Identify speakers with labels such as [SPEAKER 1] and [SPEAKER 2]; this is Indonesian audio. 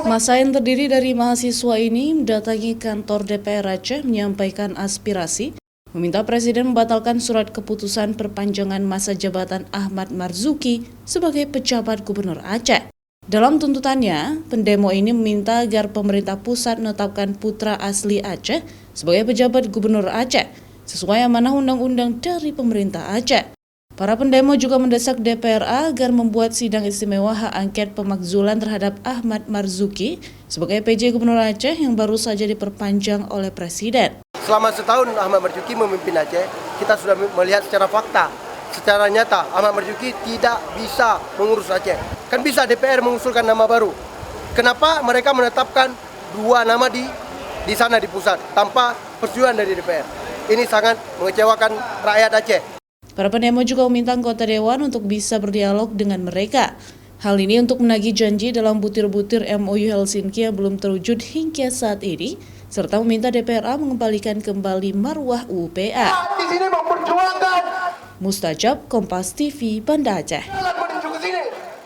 [SPEAKER 1] Massa yang terdiri dari mahasiswa ini mendatangi kantor DPR Aceh menyampaikan aspirasi, meminta Presiden membatalkan surat keputusan perpanjangan masa jabatan Ahmad Marzuki sebagai pejabat Gubernur Aceh. Dalam tuntutannya, pendemo ini meminta agar pemerintah pusat menetapkan putra asli Aceh sebagai pejabat Gubernur Aceh, sesuai amanah undang-undang dari pemerintah Aceh. Para pendemo juga mendesak DPRA agar membuat sidang istimewa hak angket pemakzulan terhadap Ahmad Marzuki sebagai PJ Gubernur Aceh yang baru saja diperpanjang oleh Presiden.
[SPEAKER 2] Selama setahun Ahmad Marzuki memimpin Aceh, kita sudah melihat secara fakta, secara nyata Ahmad Marzuki tidak bisa mengurus Aceh. Kan bisa DPR mengusulkan nama baru. Kenapa mereka menetapkan dua nama di sana di pusat tanpa persetujuan dari DPR? Ini sangat mengecewakan rakyat Aceh.
[SPEAKER 1] Para pendemo juga meminta anggota dewan untuk bisa berdialog dengan mereka. Hal ini untuk menagih janji dalam butir-butir MOU Helsinki yang belum terwujud hingga saat ini, serta meminta DPRA mengembalikan kembali marwah UPA.
[SPEAKER 2] Di sini memperjuangkan
[SPEAKER 1] Mustajab, Kompas TV, Banda Aceh.
[SPEAKER 2] menuju ke sini.